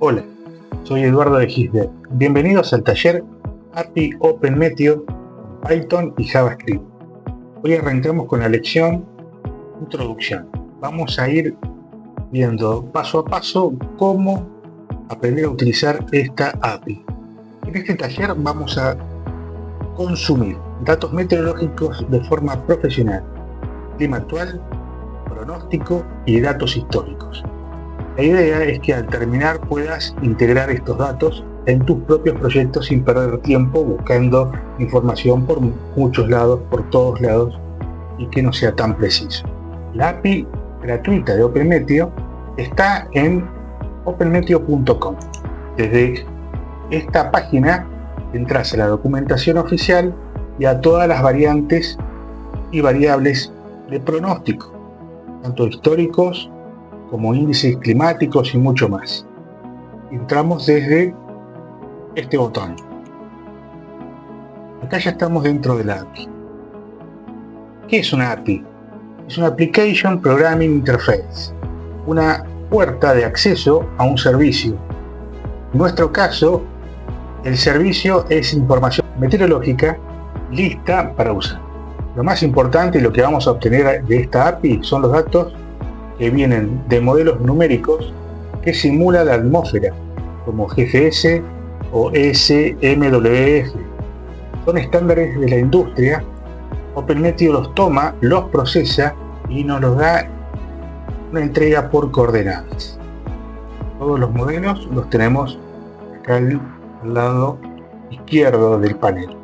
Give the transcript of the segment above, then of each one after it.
Hola, soy Eduardo de Gisbert. Bienvenidos al taller API OpenMeteo con Python y JavaScript. Hoy arrancamos con la lección Introducción. Vamos a ir viendo paso a paso cómo aprender a utilizar esta API. En este taller vamos a consumir datos meteorológicos de forma profesional, clima actual, pronóstico y datos históricos. La idea es que al terminar puedas integrar estos datos en tus propios proyectos sin perder tiempo buscando información por muchos lados, por todos lados, y que no sea tan preciso. La API gratuita de OpenMeteo está en openmeteo.com. Desde esta página entras a la documentación oficial y a todas las variantes y variables de pronóstico, tanto históricos como índices climáticos y mucho más. Entramos desde este botón. Acá ya estamos dentro de la API. ¿Qué es una API? Es una Application Programming Interface, una puerta de acceso a un servicio. En nuestro caso, el servicio es información meteorológica lista para usar. Lo más importante y lo que vamos a obtener de esta API son los datos que vienen de modelos numéricos que simulan la atmósfera, como GFS o SMWF. Son estándares de la industria. OpenMeteo los toma, los procesa y nos los da una entrega por coordenadas. Todos los modelos los tenemos acá al lado izquierdo del panel.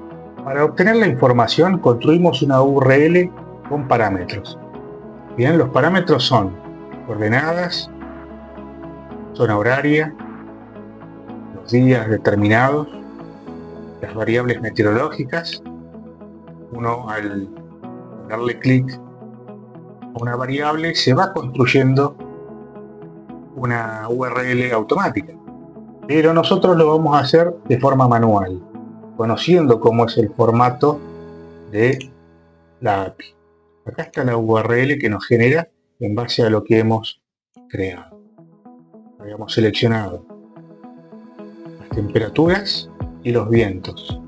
Para obtener la información construimos una URL con parámetros. Bien, los parámetros son coordenadas, zona horaria, los días determinados, las variables meteorológicas. Uno al darle clic a una variable se va construyendo una URL automática, pero nosotros lo vamos a hacer de forma manual, conociendo cómo es el formato de la API. Acá está la URL que nos genera en base a lo que hemos creado. Habíamos seleccionado las temperaturas y los vientos.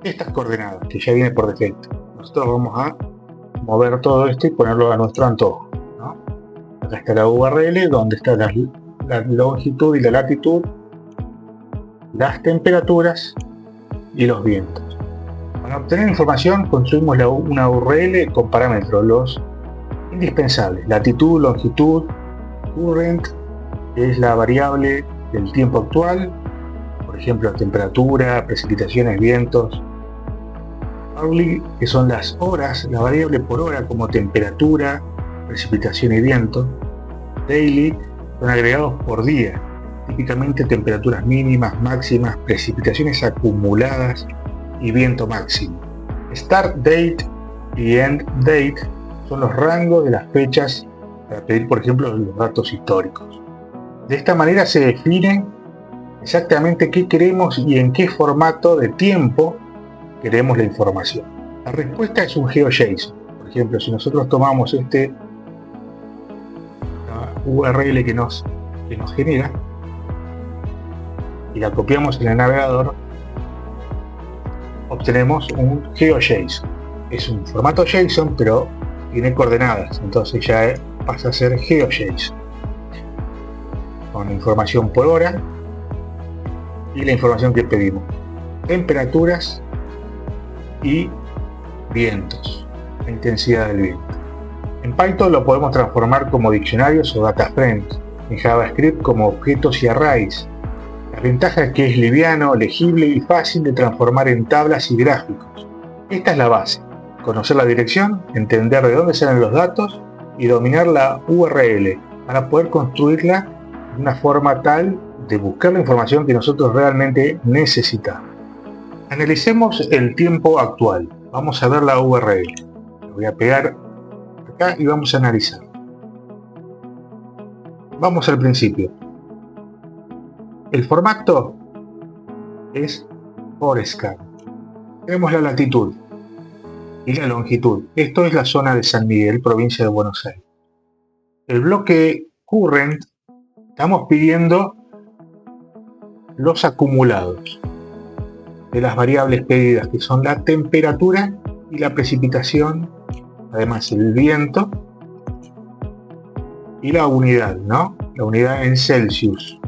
Estas coordenadas, que ya viene por defecto. Nosotros vamos a mover todo esto y ponerlo a nuestro antojo, ¿no? Acá está la URL donde está la longitud y la latitud, las temperaturas y los vientos. Para obtener información construimos una URL con parámetros los indispensables: latitud, longitud, current, que es la variable del tiempo actual, por ejemplo temperatura, precipitaciones, vientos; hourly, que son las horas, la variable por hora como temperatura, precipitación y viento; daily, son agregados por día, típicamente temperaturas mínimas, máximas, precipitaciones acumuladas y viento máximo; start date y end date son los rangos de las fechas para pedir, por ejemplo, los datos históricos. De esta manera se define exactamente qué queremos y en qué formato de tiempo queremos la información. La respuesta es un GeoJSON. Por ejemplo, si nosotros tomamos la URL que nos genera y la copiamos en el navegador, obtenemos un GeoJSON. Es un formato JSON, pero tiene coordenadas, entonces ya pasa a ser GeoJSON, con información por hora y la información que pedimos, temperaturas y vientos, la intensidad del viento. En Python lo podemos transformar como diccionarios o data frames, en JavaScript como objetos y arrays. La ventaja es que es liviano, legible y fácil de transformar en tablas y gráficos. Esta es la base: conocer la dirección, entender de dónde salen los datos y dominar la URL para poder construirla de una forma tal de buscar la información que nosotros realmente necesitamos. Analicemos el tiempo actual. Vamos a ver la URL. Lo voy a pegar acá y vamos a analizar. Vamos al principio. El formato es Forescan. Tenemos la latitud y la longitud. Esto es la zona de San Miguel, provincia de Buenos Aires. El bloque current, estamos pidiendo los acumulados de las variables pedidas, que son la temperatura y la precipitación, además el viento y la unidad, ¿no? La unidad en Celsius,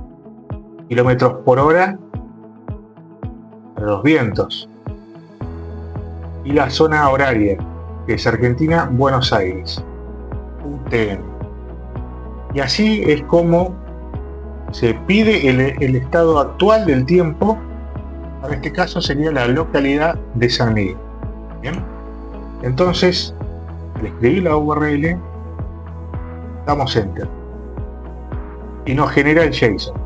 kilómetros por hora para los vientos, y la zona horaria, que es Argentina, Buenos Aires, UTM. Y así es como se pide el estado actual del tiempo. En este caso sería la localidad de San Miguel. Bien, entonces al escribir la URL damos enter y nos genera el JSON,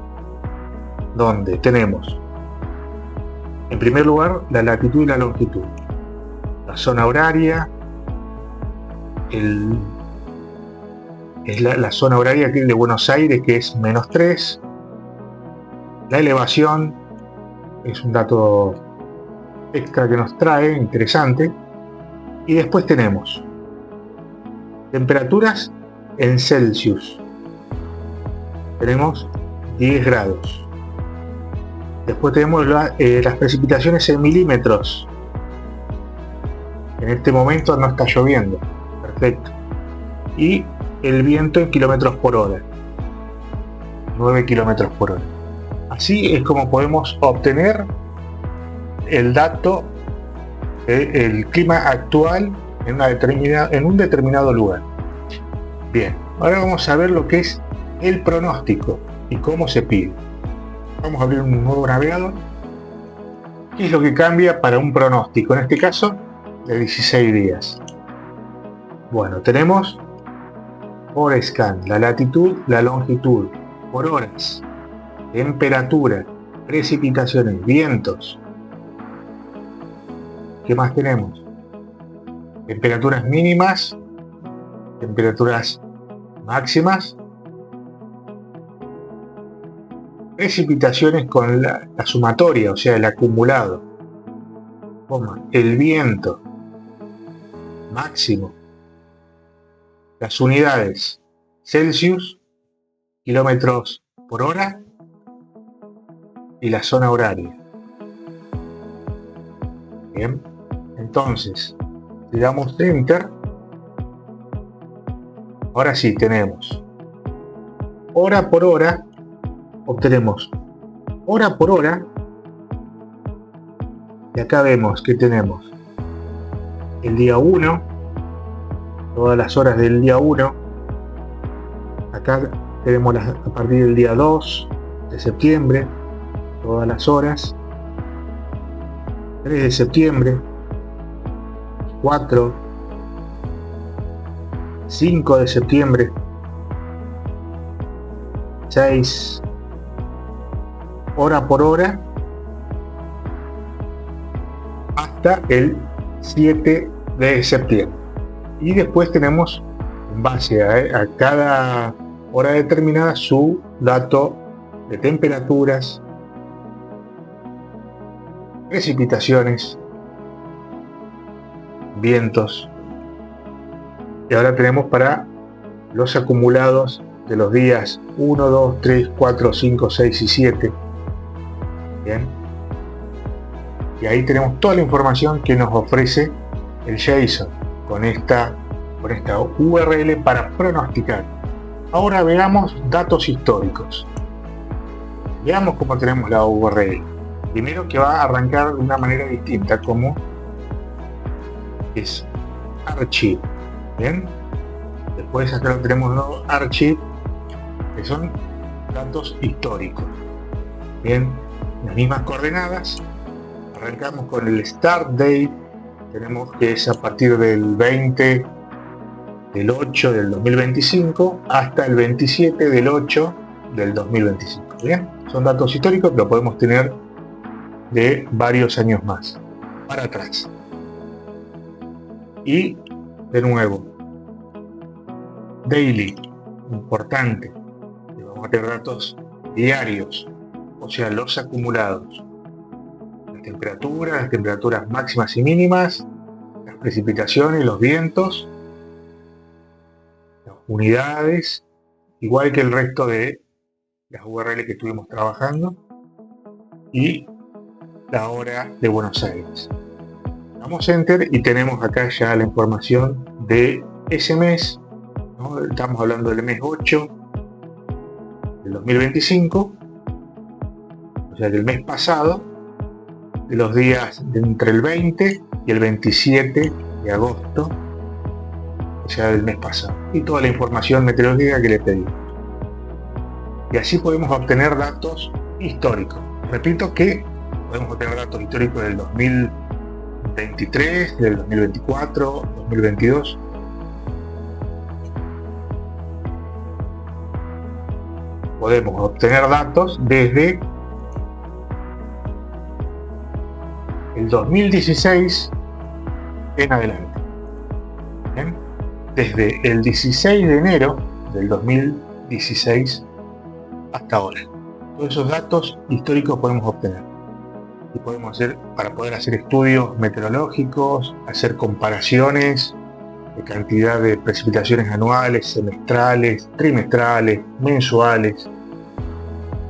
donde tenemos en primer lugar la latitud y la longitud, la zona horaria, la zona horaria aquí de Buenos Aires, que es -3, la elevación es un dato extra que nos trae, interesante, y después tenemos temperaturas en Celsius, tenemos 10 grados, después tenemos las precipitaciones en milímetros. En este momento no está lloviendo, perfecto, y el viento en kilómetros por hora, 9 kilómetros por hora. Así es como podemos obtener el dato del clima actual en un determinado lugar. Bien, ahora vamos a ver lo que es el pronóstico y cómo se pide. Vamos a abrir un nuevo navegador. ¿Qué es lo que cambia para un pronóstico? En este caso, de 16 días. Bueno, tenemos por scan, la latitud, la longitud, por horas, temperatura, precipitaciones, vientos. ¿Qué más tenemos? Temperaturas mínimas, temperaturas máximas, precipitaciones con la sumatoria, o sea, el acumulado, el viento máximo, las unidades Celsius, kilómetros por hora y la zona horaria. Bien, entonces si damos enter, ahora sí tenemos hora por hora, obtenemos hora por hora, y acá vemos que tenemos el día 1, todas las horas del día 1, acá tenemos a partir del día 2 de septiembre, todas las horas, 3 de septiembre, 4, 5 de septiembre, 6, hora por hora, hasta el 7 de septiembre. Y después tenemos, en base a cada hora determinada, su dato de temperaturas, precipitaciones, vientos. Y ahora tenemos para los acumulados de los días 1, 2, 3, 4, 5, 6 y 7. Bien. Y ahí tenemos toda la información que nos ofrece el JSON con esta URL para pronosticar. Ahora veamos datos históricos. Veamos cómo tenemos la URL. Primero, que va a arrancar de una manera distinta, como es archive. Bien. Después acá lo tenemos los archive, que son datos históricos. Bien, las mismas coordenadas. Arrancamos con el start date, tenemos que es a partir del 20 del 8 del 2025 hasta el 27 del 8 del 2025. Bien, son datos históricos, pero podemos tener de varios años más para atrás. Y de nuevo, daily, importante, vamos a tener datos diarios, o sea, los acumulados. Las temperaturas máximas y mínimas, las precipitaciones, los vientos, las unidades, igual que el resto de las URL que estuvimos trabajando. y la hora de Buenos Aires. Damos Enter y tenemos acá ya la información de ese mes, ¿no? Estamos hablando del mes 8 del 2025, o sea, del mes pasado, de los días de entre el 20 y el 27 de agosto, o sea, del mes pasado, y toda la información meteorológica que le pedimos. Y así podemos obtener datos históricos. Repito que podemos obtener datos históricos del 2023, del 2024, 2022. Podemos obtener datos desde el 2016 en adelante. ¿Bien? Desde el 16 de enero del 2016 hasta ahora. Todos esos datos históricos podemos obtener. Y podemos hacer, para poder hacer estudios meteorológicos, hacer comparaciones de cantidad de precipitaciones anuales, semestrales, trimestrales, mensuales,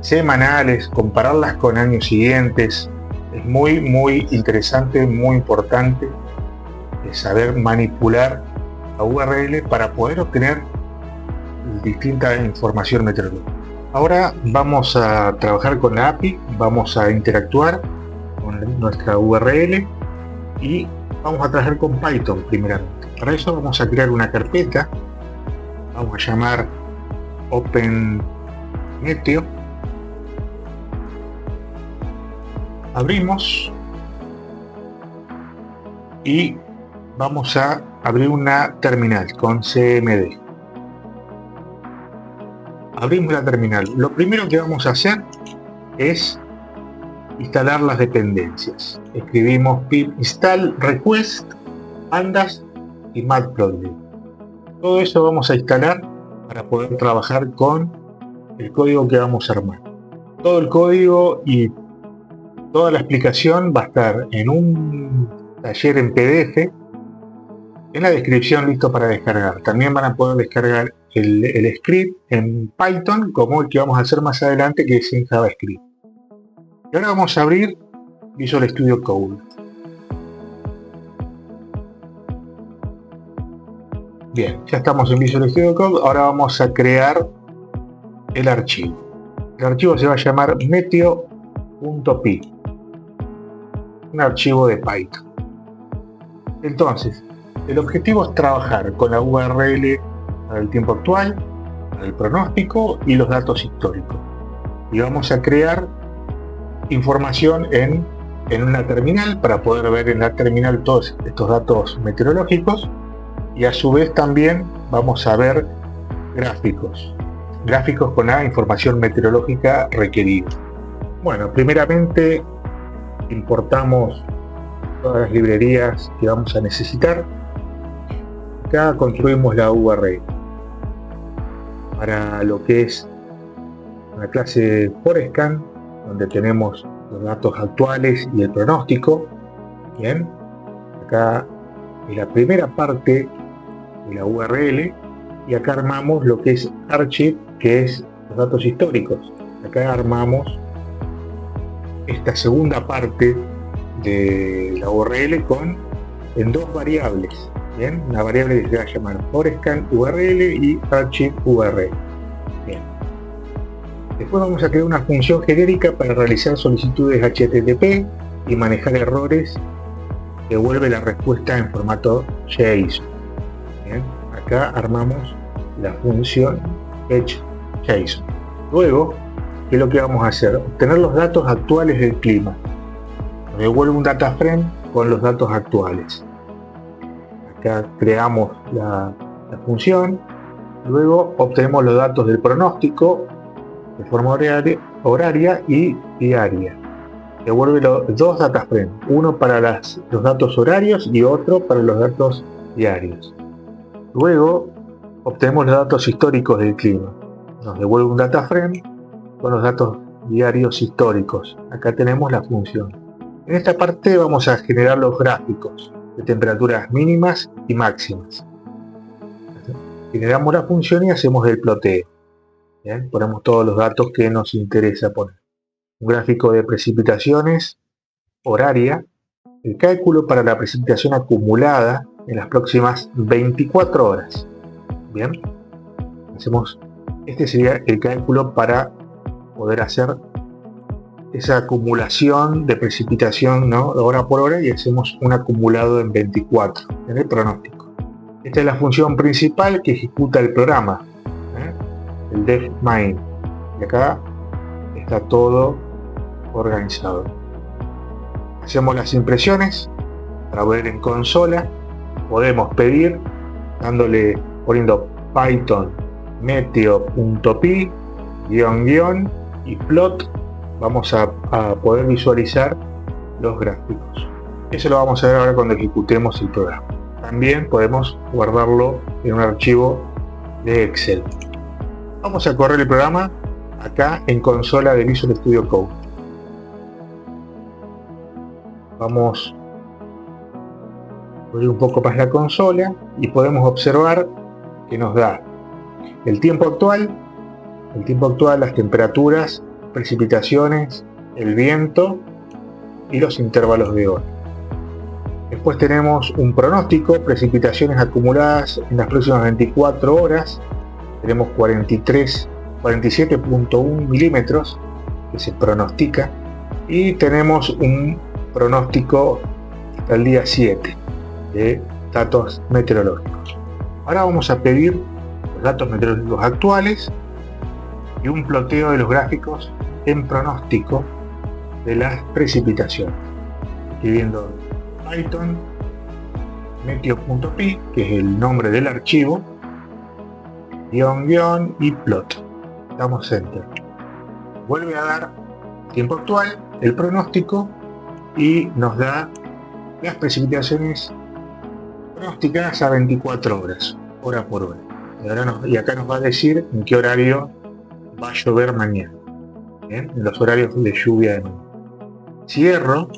semanales, compararlas con años siguientes. Es muy interesante, muy importante saber manipular la URL para poder obtener distinta información meteorológica. Ahora vamos a trabajar con la API, vamos a interactuar con nuestra URL y vamos a trabajar con Python primeramente. Para eso vamos a crear una carpeta, vamos a llamar OpenMeteo. Abrimos y vamos a abrir una terminal con CMD. Abrimos la terminal. Lo primero que vamos a hacer es instalar las dependencias. Escribimos pip install request pandas y matplotlib. Todo eso vamos a instalar para poder trabajar con el código que vamos a armar. Todo el código y toda la explicación va a estar en un taller en PDF en la descripción listo para descargar. También van a poder descargar el script en Python como el que vamos a hacer más adelante, que es en JavaScript. Y ahora vamos a abrir Visual Studio Code. Bien, ya estamos en Visual Studio Code. Ahora vamos a crear el archivo. El archivo se va a llamar meteo.py, un archivo de Python. Entonces, el objetivo es trabajar con la URL para el tiempo actual, para el pronóstico y los datos históricos. Y vamos a crear información en una terminal para poder ver en la terminal todos estos datos meteorológicos, y a su vez también vamos a ver gráficos con la información meteorológica requerida. Bueno, primeramente importamos todas las librerías que vamos a necesitar. Acá construimos la URL para lo que es una clase Forescan, donde tenemos los datos actuales y el pronóstico. Bien, acá es la primera parte de la URL, y acá armamos lo que es archive, que es los datos históricos. Acá armamos esta segunda parte de la URL en dos variables. Bien, una variable que se va a llamar Forescan URL y Archive URL. Bien. Después vamos a crear una función genérica para realizar solicitudes HTTP y manejar errores. Devuelve la respuesta en formato JSON. Bien. Acá armamos la función fetch.json. Luego, ¿qué es lo que vamos a hacer? Obtener los datos actuales del clima. Nos devuelve un data frame con los datos actuales. Acá creamos la función. Luego obtenemos los datos del pronóstico de forma horaria y diaria. Devuelve dos data frames, uno para los datos horarios y otro para los datos diarios. Luego obtenemos los datos históricos del clima. Nos devuelve un data frame con los datos diarios históricos. Acá tenemos la función. En esta parte vamos a generar los gráficos de temperaturas mínimas y máximas. Generamos la función y hacemos el ploteo. Bien, ponemos todos los datos que nos interesa poner. un gráfico de precipitaciones horaria, el cálculo para la precipitación acumulada en las próximas 24 horas. Bien, este sería el cálculo para poder hacer esa acumulación de precipitación, ¿no?, hora por hora, y hacemos un acumulado en 24 en el pronóstico. Esta es la función principal que ejecuta el programa, el DefMain, y acá está todo organizado. Hacemos las impresiones para ver en consola. Podemos pedir poniendo Python meteo.py -- y plot. Vamos a poder visualizar los gráficos. Eso lo vamos a ver ahora cuando ejecutemos el programa. También podemos guardarlo en un archivo de Excel. Vamos a correr el programa acá en consola de Visual Studio Code. Vamos a abrir un poco más la consola y podemos observar que nos da el tiempo actual, las temperaturas, precipitaciones, el viento y los intervalos de hora. Después tenemos un pronóstico, precipitaciones acumuladas en las próximas 24 horas. Tenemos 47.1 milímetros que se pronostica, y tenemos un pronóstico hasta el día 7 de datos meteorológicos. Ahora vamos a pedir los datos meteorológicos actuales y un ploteo de los gráficos en pronóstico de las precipitaciones. Escribiendo Python meteo.py, que es el nombre del archivo, -- y plot. Damos enter. Vuelve a dar tiempo actual, el pronóstico, y nos da las precipitaciones pronosticadas a 24 horas, hora por hora. Y acá nos va a decir en qué horario va a llover mañana, ¿bien?, en los horarios de lluvia de mañana. Cierro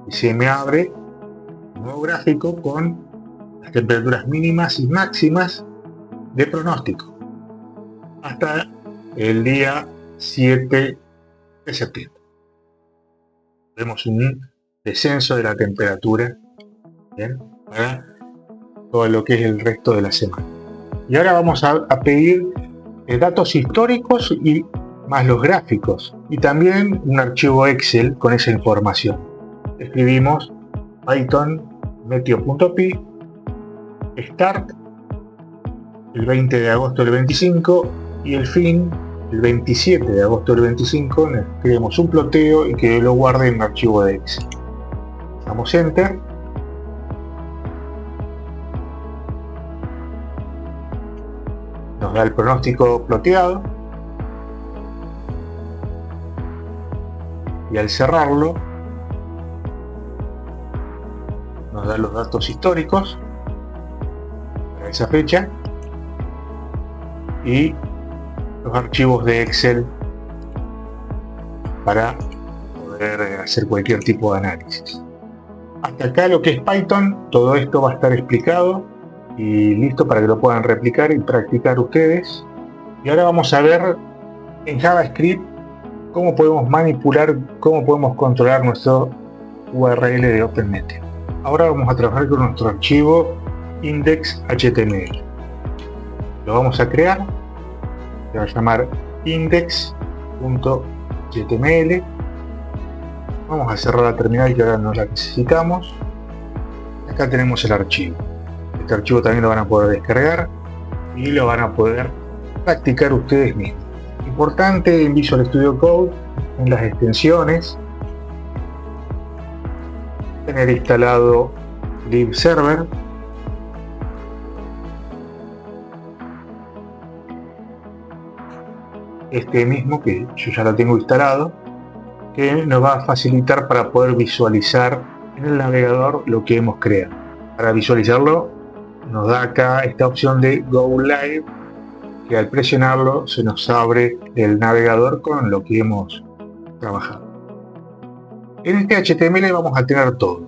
y se me abre un nuevo gráfico con las temperaturas mínimas y máximas de pronóstico hasta el día 7 de septiembre. Vemos un descenso de la temperatura, ¿bien?, para todo lo que es el resto de la semana. Y ahora vamos a pedir datos históricos y más los gráficos, y también un archivo Excel con esa información. Escribimos Python meteo.py start el 20 de agosto del 25 y el fin el 27 de agosto del 25. Escribimos un ploteo y que lo guarde en un archivo de Excel. Damos enter. Nos da el pronóstico ploteado, y al cerrarlo nos da los datos históricos para esa fecha y los archivos de Excel para poder hacer cualquier tipo de análisis. Hasta acá lo que es Python. Todo esto va a estar explicado y listo para que lo puedan replicar y practicar ustedes. Y ahora vamos a ver en JavaScript cómo podemos manipular, cómo podemos controlar nuestro URL de OpenMeteo. Ahora vamos a trabajar con nuestro archivo index.html. Lo vamos a crear, se va a llamar index.html. Vamos a cerrar la terminal que ahora no la necesitamos. Acá tenemos el archivo. Este archivo también lo van a poder descargar y lo van a poder practicar ustedes mismos. Importante en Visual Studio Code, en las extensiones, tener instalado libserver, este mismo que yo ya lo tengo instalado, que nos va a facilitar para poder visualizar en el navegador lo que hemos creado. Para visualizarlo nos da acá esta opción de Go Live, que al presionarlo se nos abre el navegador con lo que hemos trabajado. En este HTML vamos a tener todo.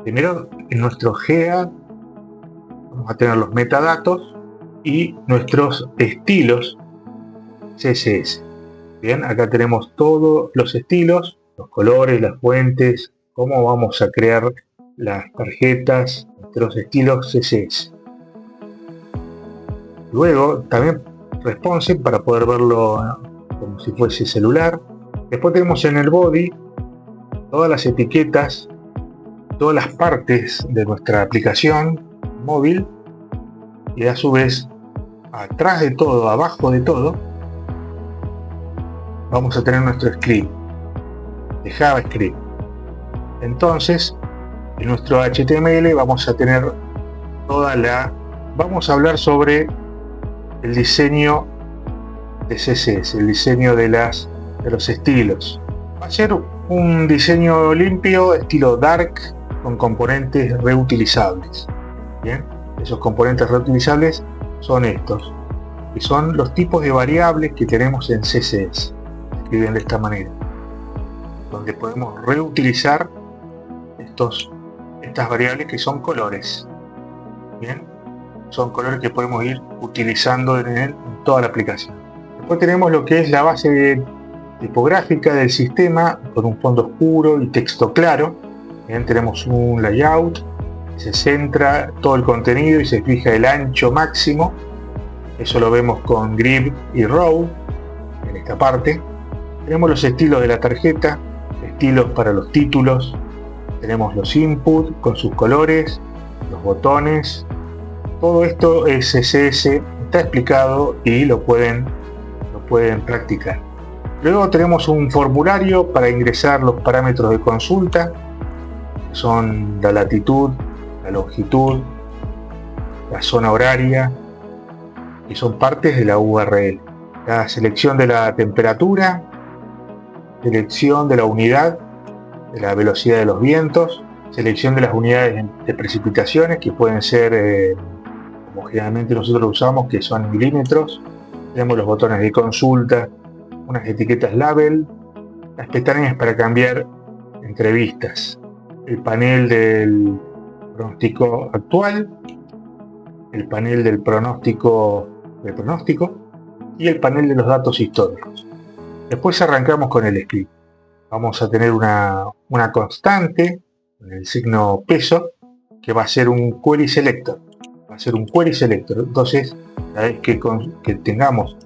Primero, en nuestro GEA vamos a tener los metadatos y nuestros estilos CSS. Bien, acá tenemos todos los estilos, los colores, las fuentes, cómo vamos a crear las tarjetas de los estilos CSS. Luego también responsive para poder verlo como si fuese celular. Después tenemos en el body todas las etiquetas, todas las partes de nuestra aplicación móvil, y a su vez atrás de todo, abajo de todo, vamos a tener nuestro script de JavaScript. Entonces, en nuestro HTML vamos a tener vamos a hablar sobre el diseño de CSS, el diseño de los estilos. Va a ser un diseño limpio, estilo dark, con componentes reutilizables. Bien, esos componentes reutilizables son estos, que son los tipos de variables que tenemos en CSS. Se escriben de esta manera, donde podemos reutilizar estas variables que son colores. Bien, son colores que podemos ir utilizando en toda la aplicación. Después tenemos lo que es la base tipográfica del sistema, con un fondo oscuro y texto claro. Bien, tenemos un layout, se centra todo el contenido y se fija el ancho máximo. Eso lo vemos con grid y row en esta parte. Tenemos los estilos de la tarjeta, estilos para los títulos. Tenemos los input con sus colores, los botones. Todo esto es CSS, está explicado y lo pueden practicar. Luego tenemos un formulario para ingresar los parámetros de consulta, que son la latitud, la longitud, la zona horaria, y son partes de la URL. La selección de la temperatura, selección de la unidad, de la velocidad de los vientos, selección de las unidades de precipitaciones, que pueden ser, como generalmente nosotros usamos, que son milímetros. Tenemos los botones de consulta, unas etiquetas label, las pestañas para cambiar entre vistas, el panel del pronóstico actual, el panel del pronóstico y el panel de los datos históricos. Después arrancamos con el script. Vamos a tener una constante con el signo peso, que va a ser un query selector. Entonces, cada vez que tengamos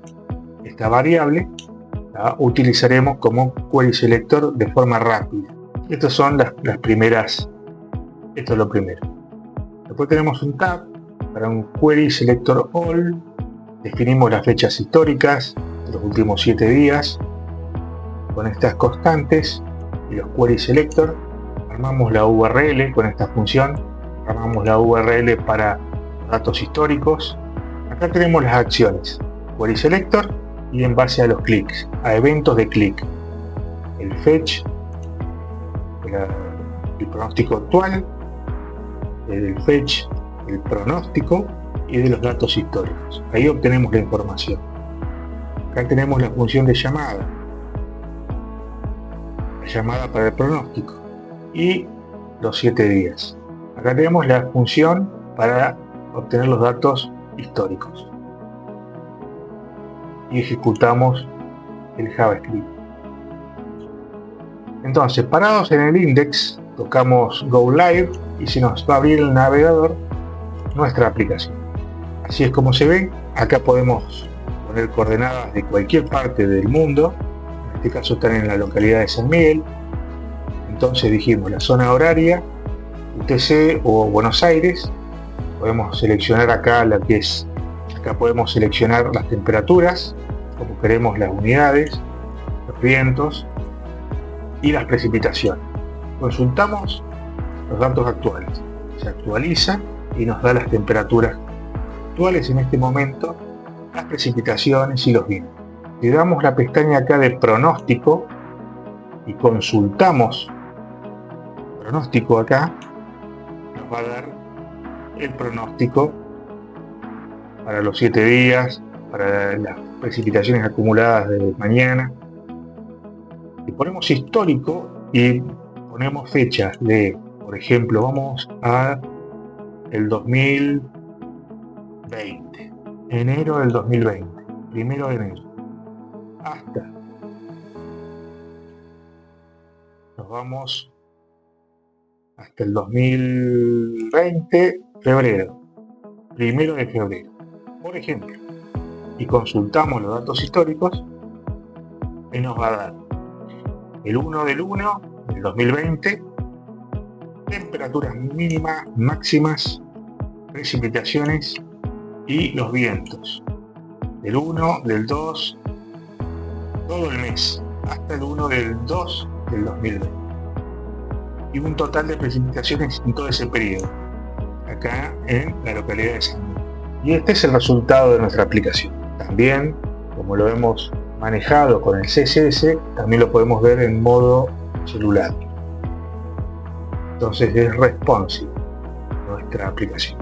esta variable, la utilizaremos como query selector de forma rápida. Estas son las primeras. Esto es lo primero. Después tenemos un tab para un query selector all. Definimos las fechas históricas de los últimos 7 días con estas constantes y los query selector. Armamos la URL con esta función. Armamos la URL para datos históricos. Acá tenemos las acciones, query selector, y en base a los clics, a eventos de clic, el fetch, el pronóstico actual, el fetch, el pronóstico y de los datos históricos. Ahí obtenemos la información. Acá tenemos la función de llamada, la llamada para el pronóstico y los 7 días. Acá tenemos la función para obtener los datos históricos y ejecutamos el JavaScript. Entonces, parados en el index, tocamos Go Live y se nos va a abrir el navegador nuestra aplicación. Así es como se ve. Acá podemos poner coordenadas de cualquier parte del mundo. En este caso están en la localidad de San Miguel. Entonces dijimos la zona horaria, UTC o Buenos Aires. Podemos seleccionar acá acá podemos seleccionar las temperaturas, como queremos, las unidades, los vientos y las precipitaciones. Consultamos los datos actuales. Se actualiza y nos da las temperaturas actuales en este momento, las precipitaciones y los vientos. Le damos la pestaña acá de pronóstico y consultamos pronóstico acá, nos va a dar el pronóstico para los 7 días, para las precipitaciones acumuladas de mañana. Y ponemos histórico y ponemos fechas de, por ejemplo, vamos a el 2020, enero del 2020, 1 de enero, hasta vamos hasta el 2020, febrero, 1 de febrero, por ejemplo, y consultamos los datos históricos, y nos va a dar el 1 del 1 del 2020, temperaturas mínimas, máximas, precipitaciones y los vientos. Del 1, del 2, todo el mes, hasta el 1 del 2 del 2020. Y un total de precipitaciones en todo ese periodo, acá en la localidad de San Miguel. Y este es el resultado de nuestra aplicación. También, como lo hemos manejado con el CSS, también lo podemos ver en modo celular. Entonces es responsive nuestra aplicación.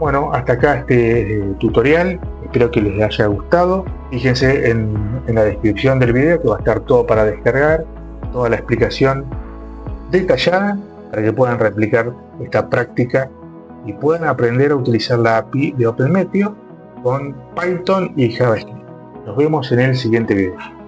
Bueno, hasta acá este tutorial. Espero que les haya gustado. Fíjense en la descripción del video que va a estar todo para descargar, toda la explicación detallada para que puedan replicar esta práctica y puedan aprender a utilizar la API de OpenMeteo con Python y JavaScript. Nos vemos en el siguiente video.